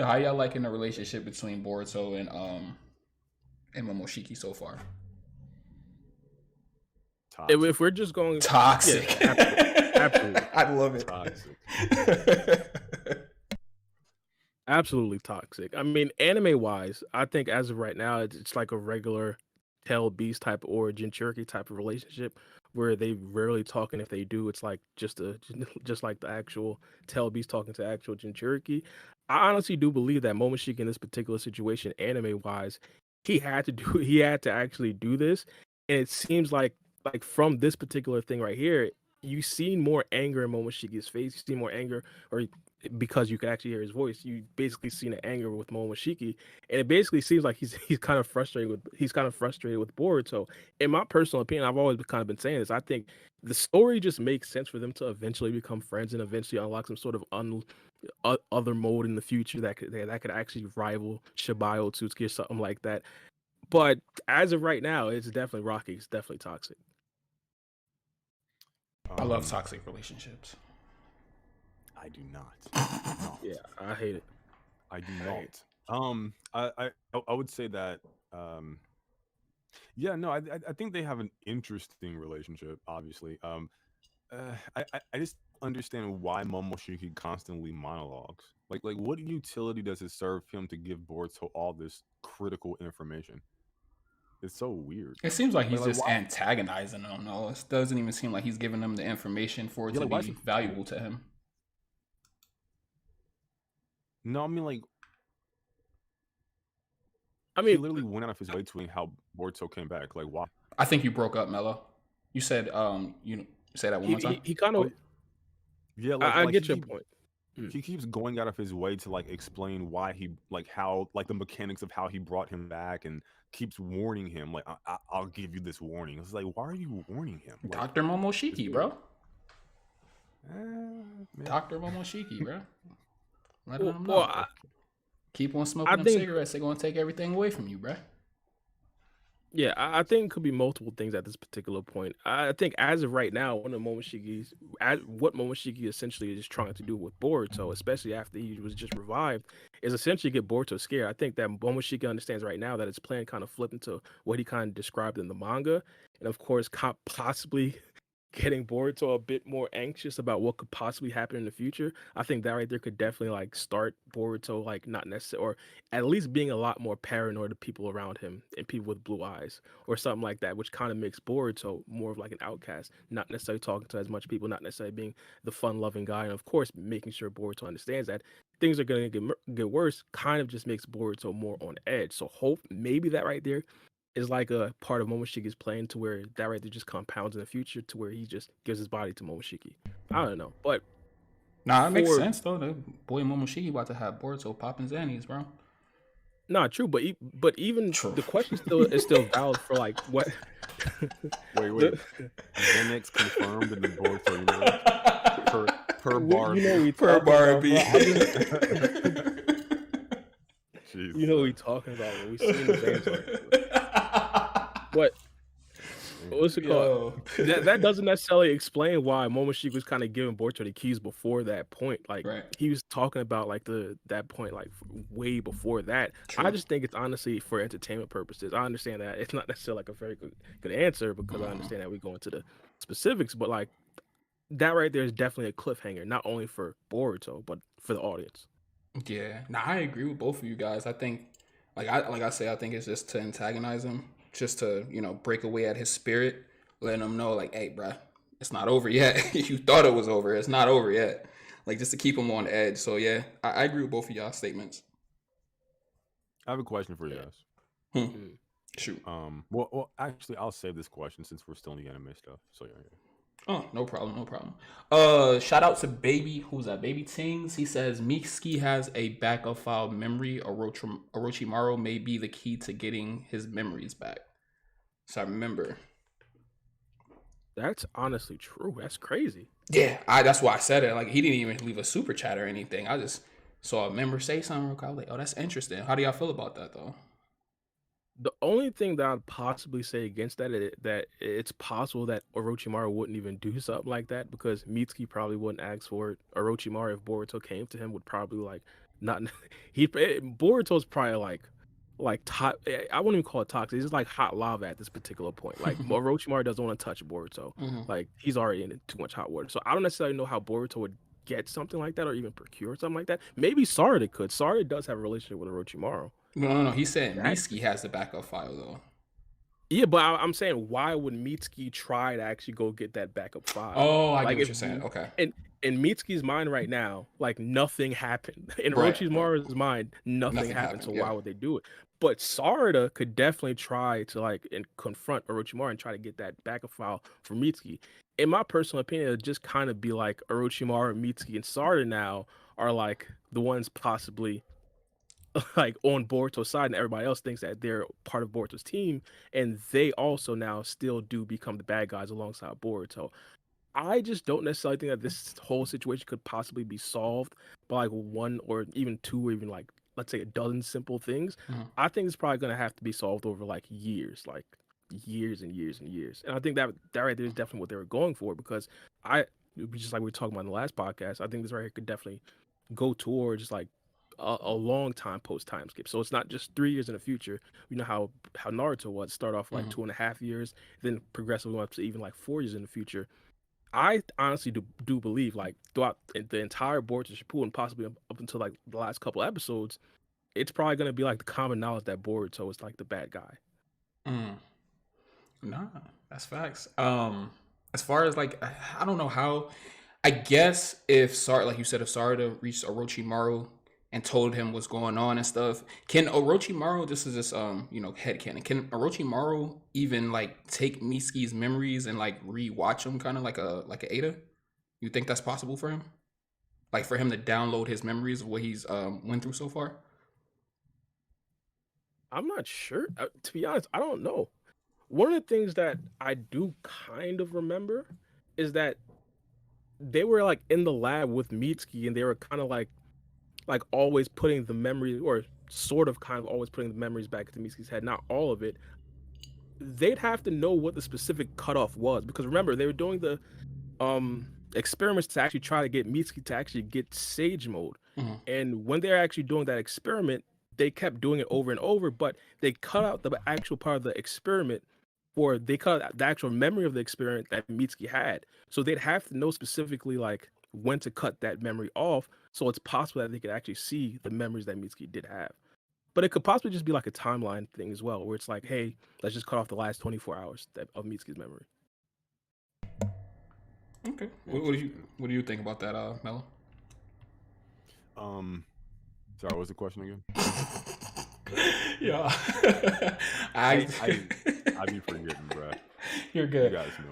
How y'all liking the relationship between Boruto and Momoshiki so far? Toxic. If we're just going, Toxic. yeah, absolutely, I love it. Toxic. absolutely toxic. I mean, anime wise, I think as of right now, it's like a regular tail beast type or Jinchuriki type of relationship where they rarely talk, and if they do, it's like just like the actual tail beast talking to actual Jinchuriki. I honestly do believe that Momoshiki in this particular situation, anime wise, he had to actually do this, and it seems like from this particular thing right here, you see more anger in Momoshiki's face. You see more anger, or because you can actually hear his voice, you basically see the anger with Momoshiki, and it basically seems like he's kind of frustrated with Boruto. In my personal opinion, I've always kind of been saying this. I think the story just makes sense for them to eventually become friends and eventually unlock some sort of other mode in the future that could actually rival Shibai Otsutsuki or something like that. But as of right now, it's definitely rocky. It's definitely toxic. I love toxic relationships. I do not. Yeah, I hate it. I do not. I would say that. Yeah, no, I think they have an interesting relationship. Obviously, I just understand why Momoshiki constantly monologues. Like what utility does it serve him to give Boruto all this critical information? It's so weird. It seems like he's just why? antagonizing them. No, it doesn't even seem like he's giving them the information for it Yeah, to like why is be he? valuable to him. No, I mean like I he mean, literally went out of his way to explain how Boruto came back. Like why? I think you broke up, Mello. You said you say that one more time. he kind of. Yeah, I like get your point. he keeps going out of his way to like explain why he like how like the mechanics of how he brought him back and keeps warning him like I'll give you this warning. It's like why are you warning him? Like, Dr. Momoshiki, bro. man. Dr. Momoshiki, bro. Let Well, them know. well, Keep on I smoking them think cigarettes. They're gonna take everything away from you, bro. yeah, I think it could be multiple things at this particular point. I think as of right now, one of what Momoshiki essentially is trying to do with Boruto, especially after he was just revived, is essentially get Boruto scared. I think that Momoshiki understands right now that his plan kind of flipped into what he kind of described in the manga, and of course, possibly getting Boruto a bit more anxious about what could possibly happen in the future. I think that right there could definitely like start Boruto like not necessarily, or at least being a lot more paranoid of people around him and people with blue eyes or something like that, which kind of makes Boruto more of like an outcast, not necessarily talking to as much people, not necessarily being the fun-loving guy, and of course making sure Boruto understands that things are going to get worse. Kind of just makes Boruto more on edge. So hope maybe that right there is like a part of Momoshiki's plan to where that right there just compounds in the future to where he just gives his body to Momoshiki. I don't know, but Nah, it makes sense though. The boy Momoshiki about to have Boruto popping Zannies, bro. not true. But even True. the question is still valid for like what. Wait. Xanax confirmed in the Boruto universe per bar. You know we Per bar B. You know what we talking about when we seen the games like what. What's it called? That doesn't necessarily explain why Momoshiki was kind of giving Boruto the keys before that point. Like Right. he was talking about like that point like way before that. True. I just think it's honestly for entertainment purposes. I understand that it's not necessarily like a very good answer because I understand that we go into the specifics, but like that right there is definitely a cliffhanger, not only for Boruto but for the audience. Yeah. Now I agree with both of you guys. I think, like I say, I think it's just to antagonize him, just to break away at his spirit, letting him know like, hey, bruh, it's not over yet. You thought it was over. It's not over yet. Like just to keep him on edge. So yeah, I agree with both of y'all's statements. I have a question for you guys. Shoot. Well, actually, I'll save this question since we're still in the anime stuff. So yeah. Oh, no problem. Shout out to Baby. Who's that? Baby Tings. He says Mitsuki has a backup file memory. Orochimaru may be the key to getting his memories back. So I remember. That's honestly true. That's crazy. Yeah, that's why I said it. Like he didn't even leave a super chat or anything. I just saw a member say something real quick. I was like, oh, that's interesting. How do y'all feel about that though? The only thing that I'd possibly say against that is that it's possible that Orochimaru wouldn't even do something like that because Mitsuki probably wouldn't ask for it. Orochimaru, if Boruto came to him, would probably like Not Boruto's probably like I wouldn't even call it toxic. It's just like hot lava at this particular point. Like Orochimaru doesn't want to touch Boruto. Mhm. Like he's already in too much hot water. So I don't necessarily know how Boruto would get something like that or even procure something like that. Maybe Sarada could. Sarada does have a relationship with Orochimaru. No. He said That Mitsuki has the backup file though. Yeah, but I'm saying, why would Mitsuki try to actually go get that backup file? Oh, I get Like what if you're saying. Okay. in Mitsuki's mind right now, like nothing happened. In Right. Orochimaru's mind, nothing Nothing happened. happened. So Yeah. why would they do it? But Sarada could definitely try to like and confront Orochimaru and try to get that backup file for Mitsuki. In my personal opinion, it'd just kind of be like Orochimaru, Mitsuki, and Sarada now are like the ones possibly like on Boruto's side, and everybody else thinks that they're part of Boruto's team, and they also now still do become the bad guys alongside Boruto. I just don't necessarily think that this whole situation could possibly be solved by like one or even two or even like let's say a dozen simple things. Mhm. I think it's probably going to have to be solved over like years and years and years. And I think that right there is definitely what they were going for because I just like we were talking about in the last podcast. I think this right here could definitely go towards like a long time post time skip. So it's not just 3 years in the future. You know how Naruto was start off like Mhm. 2.5 years, then progressively went up to even like 4 years in the future. I honestly do believe like throughout the entire Boruto Shippuden, possibly up until like the last couple episodes, it's probably gonna be like the common knowledge that Boruto is like the bad guy. Mm. Nah, that's facts. As far as like, I don't know how. I guess if Sar, like you said, if Sarada reached Orochimaru and told him what's going on and stuff, can Orochimaru? This is just headcanon. Can Orochimaru even like take Mitsuki's memories and like rewatch them, kind of like a Ada? You think that's possible for him? Like for him to download his memories of what he's went through so far? I'm not sure. To be honest, I don't know. One of the things that I do kind of remember is that they were like in the lab with Mitsuki and they were kind of like always putting the memories or sort of kind of always putting the memories back into Mitsuki's head. Not all of it. They'd have to know what the specific cutoff was because remember they were doing the experiments to actually try to get Mitsuki to actually get Sage mode. Mhm. And when they're actually doing that experiment, they kept doing it over and over, but they cut out the actual part of the experiment or they cut out the actual memory of the experiment that Mitsuki had. So they'd have to know specifically like when to cut that memory off. So it's possible that they could actually see the memories that Mitsuki did have. But it could possibly just be like a timeline thing as well, where it's like, hey, let's just cut off the last 24 hours of Mitsuki's memory. Okay. Interesting. What do you think about that, Mello? Sorry, what's the question again? Yeah. I be forgetting, bro. You're You good. guys know